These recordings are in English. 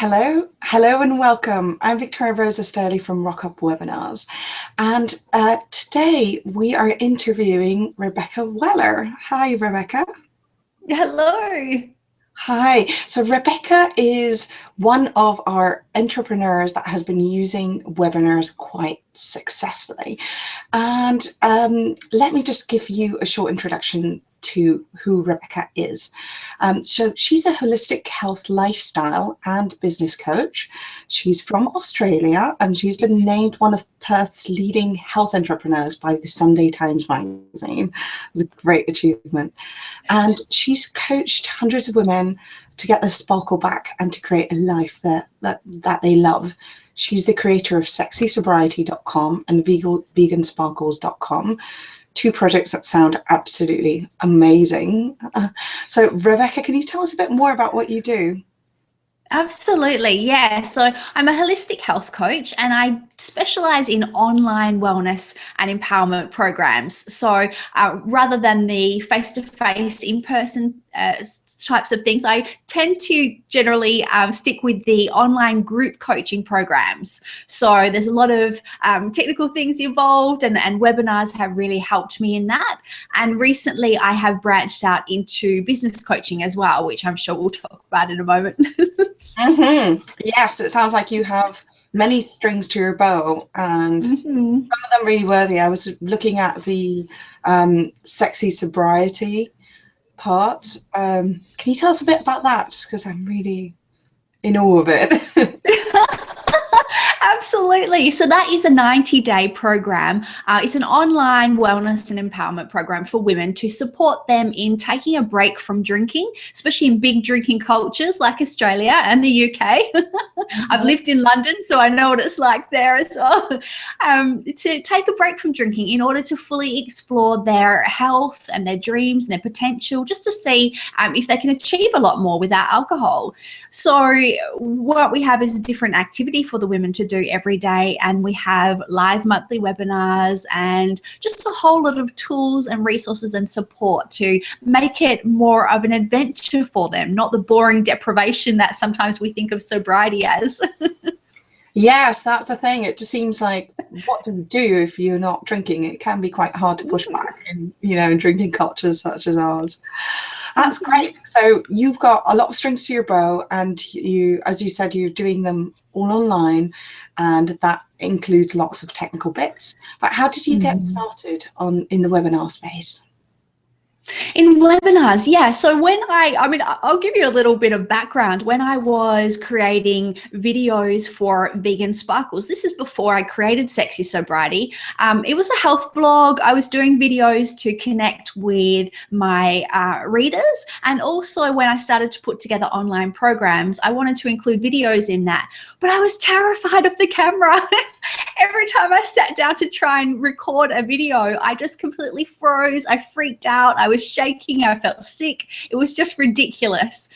Hello and welcome. I'm Victoria Rosa Sturley from Rock Up Webinars, and today we are interviewing Rebecca Weller. Hi, Rebecca. Hello. Hi. So Rebecca is one of our entrepreneurs that has been using webinars quite successfully. And let me just give you a short introduction to who Rebecca is. So she's a holistic health lifestyle and business coach. She's from Australia and she's been named one of Perth's leading health entrepreneurs by the Sunday Times magazine. It's a great achievement. And she's coached hundreds of women to get their sparkle back and to create a life that they love. She's the creator of sexysobriety.com and vegansparkles.com, two projects that sound absolutely amazing. So Rebecca, can you tell us a bit more about what you do? Absolutely, yeah. So I'm a holistic health coach and I specialize in online wellness and empowerment programs. So rather than the face-to-face, in-person types of things, I tend to generally stick with the online group coaching programs. So there's a lot of technical things involved and webinars have really helped me in that. And recently I have branched out into business coaching as well, which I'm sure we'll talk about in a moment. Yes, it sounds like you have many strings to your bow and some of them really worthy. I was looking at the sexy sobriety part. Can you tell us a bit about that? Just because I'm really in awe of it. Absolutely. So that is a 90-day program. It's an online wellness and empowerment program for women to support them in taking a break from drinking, especially in big drinking cultures like Australia and the UK. I've lived in London, so I know what it's like there as well. To take a break from drinking in order to fully explore their health and their dreams and their potential, just to see if they can achieve a lot more without alcohol. So what we have is a different activity for the women to do every day, and we have live monthly webinars and just a whole lot of tools and resources and support to make it more of an adventure for them, not the boring deprivation that sometimes we think of sobriety as. Yes, that's the thing. It just seems like, what do you do if you're not drinking? It can be quite hard to push back in drinking cultures such as ours. That's great. So you've got a lot of strings to your bow, and you, as you said, you're doing them all online, and that includes lots of technical bits. But how did you get started in the webinar space? In webinars, yeah. So when I'll give you a little bit of background. When I was creating videos for Vegan Sparkles, this is before I created Sexy Sobriety. It was a health blog. I was doing videos to connect with my readers. And also when I started to put together online programs, I wanted to include videos in that. But I was terrified of the camera. Every time I sat down to try and record a video, I just completely froze. I freaked out. I was shaking. I felt sick. It was just ridiculous.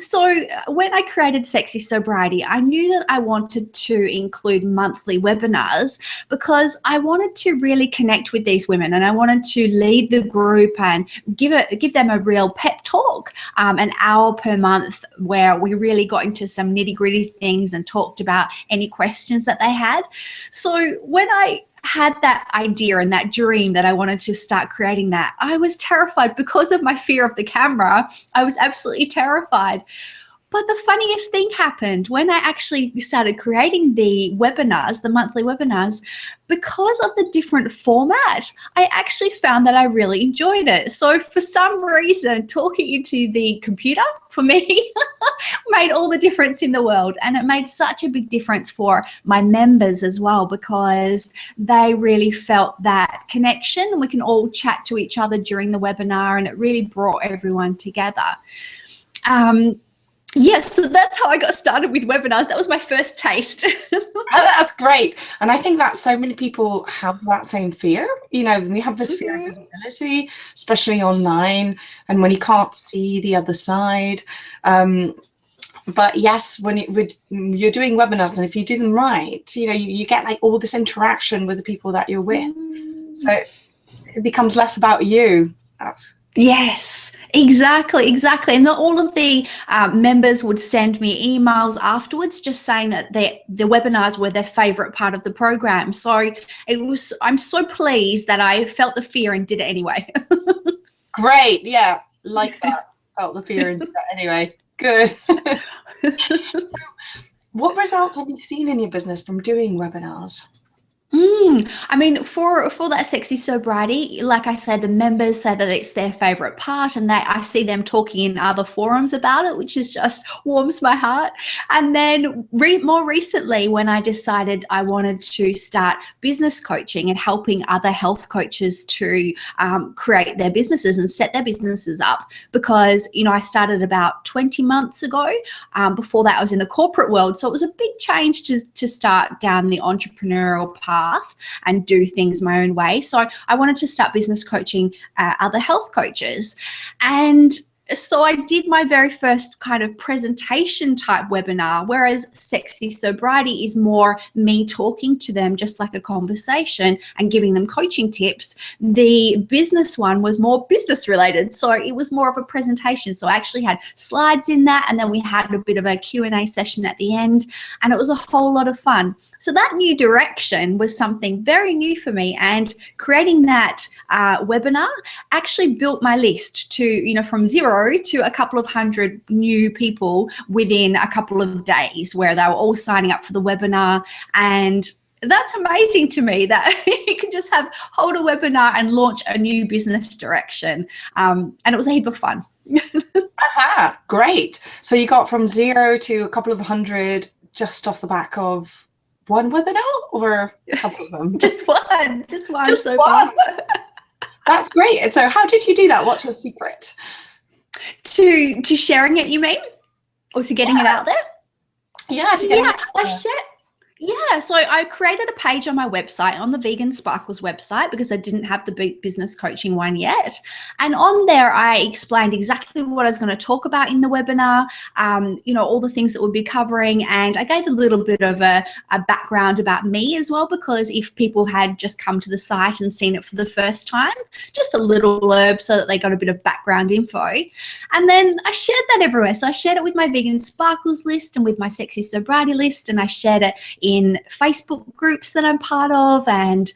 So when I created Sexy Sobriety, I knew that I wanted to include monthly webinars because I wanted to really connect with these women, and I wanted to lead the group and give them a real pep talk, an hour per month where we really got into some nitty-gritty things and talked about any questions that they had. So when I had that idea and that dream that I wanted to start creating that, I was terrified because of my fear of the camera. I was absolutely terrified. But the funniest thing happened when I actually started creating the webinars, the monthly webinars. Because of the different format, I actually found that I really enjoyed it. So for some reason, talking into the computer for me made all the difference in the world. And it made such a big difference for my members as well, because they really felt that connection. We can all chat to each other during the webinar, and it really brought everyone together. Yes, so that's how I got started with webinars. That was my first taste. Oh, that's great. And I think that so many people have that same fear. We have this fear of visibility, especially online, and when you can't see the other side. But yes, when you're doing webinars, and if you do them right, you get like all this interaction with the people that you're with. So it becomes less about you. Yes, Exactly, exactly. And not all of the members would send me emails afterwards just saying that the webinars were their favorite part of the program. So I'm so pleased that I felt the fear and did it anyway. Great. Yeah. Like that. Felt the fear and did that anyway. Good. So what results have you seen in your business from doing webinars? I mean, for that sexy sobriety, like I said, the members say that it's their favorite part, and that I see them talking in other forums about it, which is just warms my heart. And then more recently, when I decided I wanted to start business coaching and helping other health coaches to create their businesses and set their businesses up, because I started about 20 months ago. Before that, I was in the corporate world, so it was a big change to start down the entrepreneurial path and do things my own way. So I wanted to start business coaching other health coaches. And so I did my very first kind of presentation type webinar, whereas Sexy Sobriety is more me talking to them just like a conversation and giving them coaching tips. The business one was more business related, so it was more of a presentation. So I actually had slides in that, and then we had a bit of a Q&A session at the end, and it was a whole lot of fun. So that new direction was something very new for me, and creating that webinar actually built my list to, from 0 to a couple of hundred new people within a couple of days, where they were all signing up for the webinar. And that's amazing to me that you can just hold a webinar and launch a new business direction. And it was a heap of fun. Aha, great. So you got from 0 to a couple of hundred just off the back of one webinar, or a couple of them? Just one so one. far. That's great. And so how did you do that? What's your secret? To sharing it, you mean? Or to getting it out there? Yeah, So I created a page on my website, on the Vegan Sparkles website, because I didn't have the business coaching one yet. And on there, I explained exactly what I was going to talk about in the webinar, all the things that we'll be covering. And I gave a little bit of a background about me as well, because if people had just come to the site and seen it for the first time, just a little blurb so that they got a bit of background info. And then I shared that everywhere. So I shared it with my Vegan Sparkles list and with my Sexy Sobriety list, and I shared it in Facebook groups that I'm part of, and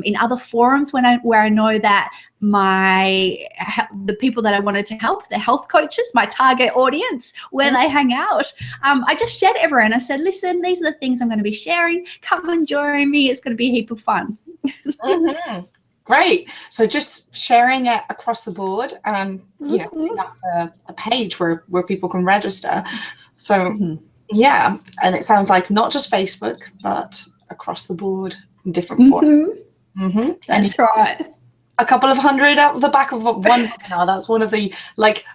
in other forums where I know that the people that I wanted to help, the health coaches, my target audience, where they hang out. I just shared it everywhere, and I said, listen, these are the things I'm going to be sharing. Come and join me. It's going to be a heap of fun. Great. So just sharing it across the board, and putting up a page where people can register. So yeah, and it sounds like not just Facebook, but across the board in different forms. That's right. A couple of hundred out the back of one webinar. That's one of the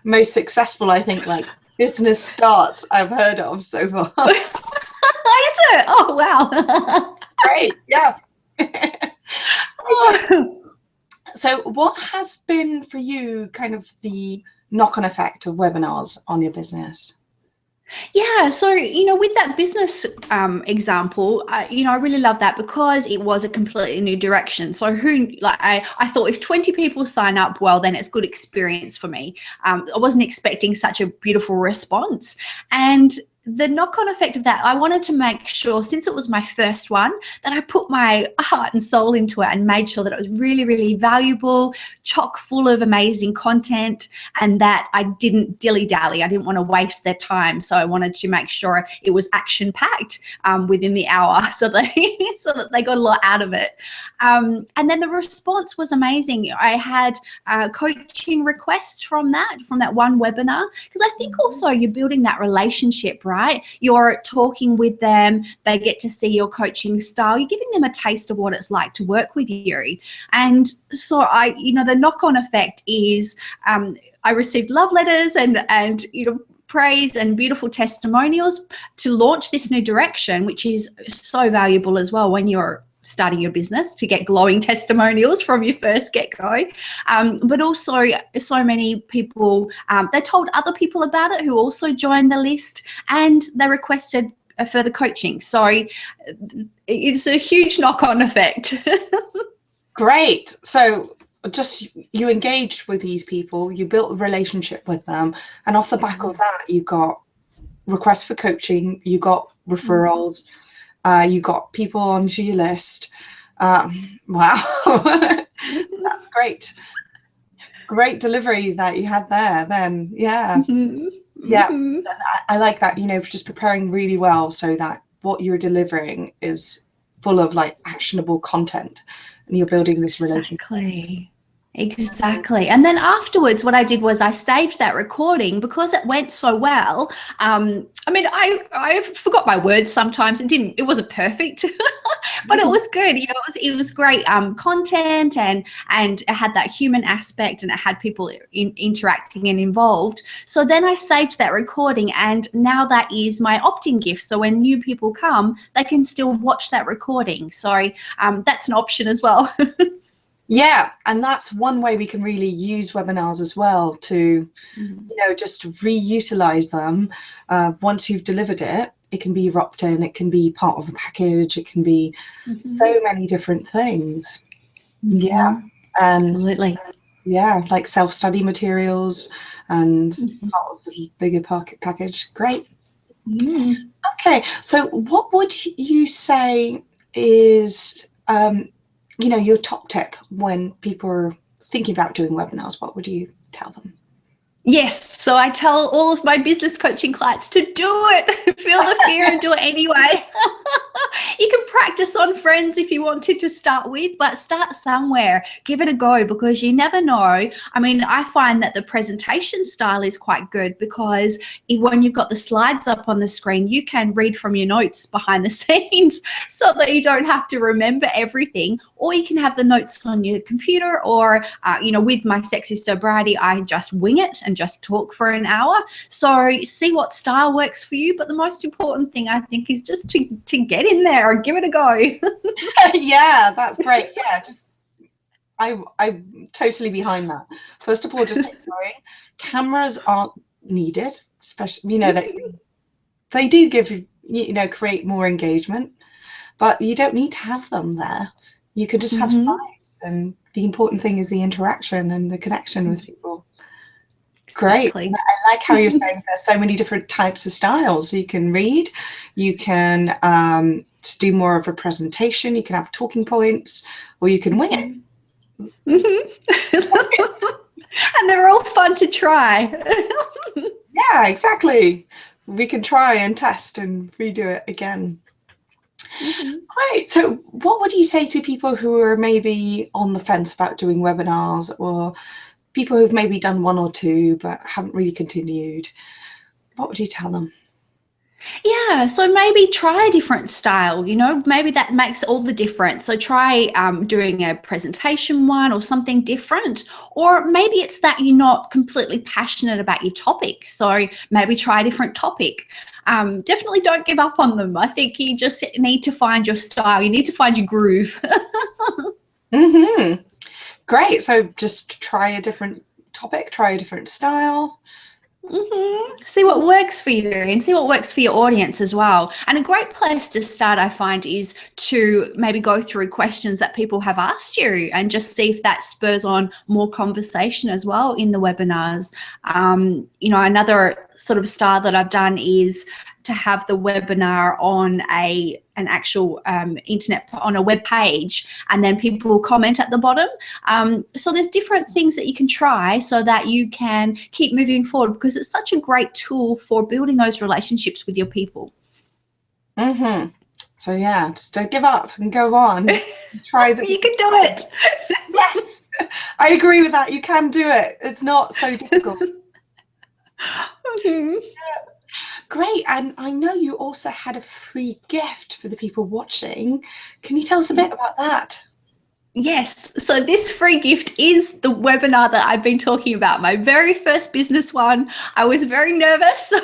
most successful, I think, business starts I've heard of so far. Is it? Oh wow. Great. Yeah. So what has been for you kind of the knock-on effect of webinars on your business? Yeah, so with that business example, I really love that, because it was a completely new direction. So I thought, if 20 people sign up, well, then it's good experience for me. I wasn't expecting such a beautiful response, and the knock-on effect of that, I wanted to make sure, since it was my first one, that I put my heart and soul into it and made sure that it was really, really valuable, chock full of amazing content, and that I didn't dilly-dally. I didn't want to waste their time. So I wanted to make sure it was action-packed within the hour, so that they got a lot out of it. And then the response was amazing. I had coaching requests from that one webinar, because I think also you're building that relationship, right? You're talking with them, they get to see your coaching style, you're giving them a taste of what it's like to work with you. And so the knock-on effect is I received love letters and praise and beautiful testimonials to launch this new direction, which is so valuable as well when you're starting your business, to get glowing testimonials from your first get-go. But also so many people, they told other people about it who also joined the list, and they requested further coaching. So it's a huge knock-on effect. Great. So just you engaged with these people, you built a relationship with them, and off the back of that, you got requests for coaching, you got referrals, you got people onto your list. Wow, that's great. Great delivery that you had there then. Yeah. Yeah, I like that, just preparing really well so that what you're delivering is full of like actionable content and you're building this relationship. Exactly. And then afterwards, what I did was I saved that recording because it went so well. I mean, I forgot my words sometimes. It wasn't perfect, but it was good. It was great content, and it had that human aspect, and it had people interacting and involved. So then I saved that recording, and now that is my opt-in gift. So when new people come, they can still watch that recording. So that's an option as well. Yeah, and that's one way we can really use webinars as well to, just reutilize them. Once you've delivered it, it can be opt-in, it can be part of a package, it can be so many different things. Yeah, and absolutely. Yeah, like self-study materials and part of the bigger package. Great. Okay, so what would you say is your top tip when people are thinking about doing webinars? What would you tell them? Yes. So I tell all of my business coaching clients to do it. Feel the fear and do it anyway. You can practice on friends if you wanted to start with, but start somewhere. Give it a go, because you never know. I mean, I find that the presentation style is quite good, because when you've got the slides up on the screen, you can read from your notes behind the scenes so that you don't have to remember everything, or you can have the notes on your computer, or, with my Sexy Sobriety, I just wing it and just talk for an hour. So see what style works for you. But the most important thing, I think, is just to get in there and give it a go. Yeah, that's great. Yeah, I'm totally behind that. First of all, just get going. Cameras aren't needed, especially, they do give, create more engagement, but you don't need to have them there. You could just have slides, and the important thing is the interaction and the connection with people. Great. Exactly. I like how you're saying there's so many different types of styles. You can read, you can do more of a presentation, you can have talking points, or you can wing it. And they're all fun to try. Yeah, exactly. We can try and test and redo it again. Great. So what would you say to people who are maybe on the fence about doing webinars, or people who've maybe done one or two but haven't really continued? What would you tell them? Yeah, so maybe try a different style, maybe that makes all the difference. So try doing a presentation one or something different, or maybe it's that you're not completely passionate about your topic. So maybe try a different topic. Definitely don't give up on them. I think you just need to find your style. You need to find your groove. Great. So just try a different topic, try a different style. See what works for you and see what works for your audience as well. And a great place to start, I find, is to maybe go through questions that people have asked you and just see if that spurs on more conversation as well in the webinars. Another sort of style that I've done is to have the webinar on an actual internet, on a web page, and then people comment at the bottom. So there's different things that you can try so that you can keep moving forward, because it's such a great tool for building those relationships with your people. So yeah, just don't give up and go on. Try the You can do it. Yes, I agree with that. You can do it. It's not so difficult. Great. And I know you also had a free gift for the people watching. Can you tell us a bit about that? Yes. So this free gift is the webinar that I've been talking about, my very first business one. I was very nervous, so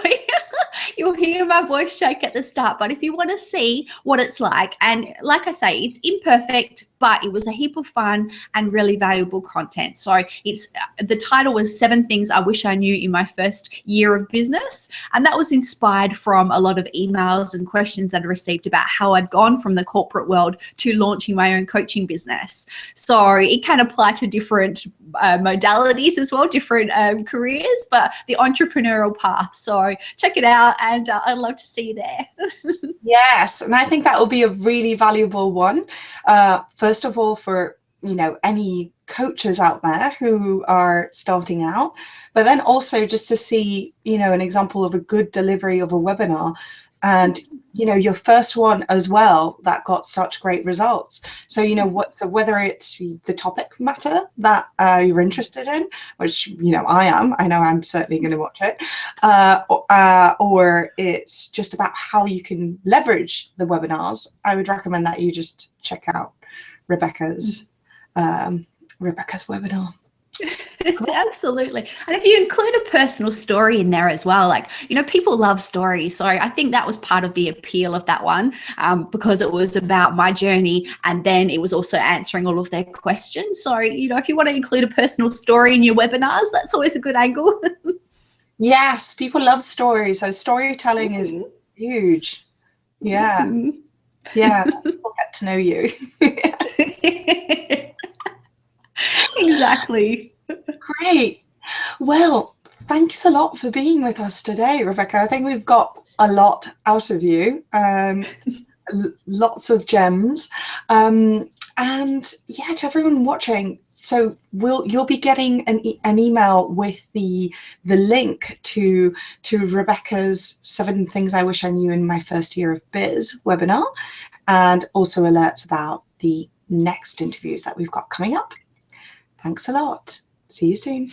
you'll hear my voice shake at the start. But if you want to see what it's like, and like I say, it's imperfect. but it was a heap of fun and really valuable content. So it's the title was 7 Things I Wish I Knew in My First Year of Business. And that was inspired from a lot of emails and questions I'd received about how I'd gone from the corporate world to launching my own coaching business. So it can apply to different modalities as well, different careers, but the entrepreneurial path. So check it out, and I'd love to see you there. Yes, and I think that will be a really valuable one. First of all, for any coaches out there who are starting out, but then also just to see an example of a good delivery of a webinar, and your first one as well that got such great results. So so whether it's the topic matter that you're interested in, which I know I'm certainly going to watch it, or it's just about how you can leverage the webinars, I would recommend that you just check out Rebecca's webinar. Absolutely. And if you include a personal story in there as well, like, people love stories. So I think that was part of the appeal of that one, because it was about my journey, and then it was also answering all of their questions. So, if you want to include a personal story in your webinars, that's always a good angle. Yes, people love stories. So storytelling is huge. Yeah. Yeah. People get to know you. Exactly. Great. Well, thanks a lot for being with us today, Rebecca. I think we've got a lot out of you, lots of gems. And yeah, to everyone watching, so you'll be getting an email with the link to Rebecca's 7 Things I Wish I Knew in My First Year of Biz webinar, and also alerts about the next interviews that we've got coming up. Thanks a lot. See you soon.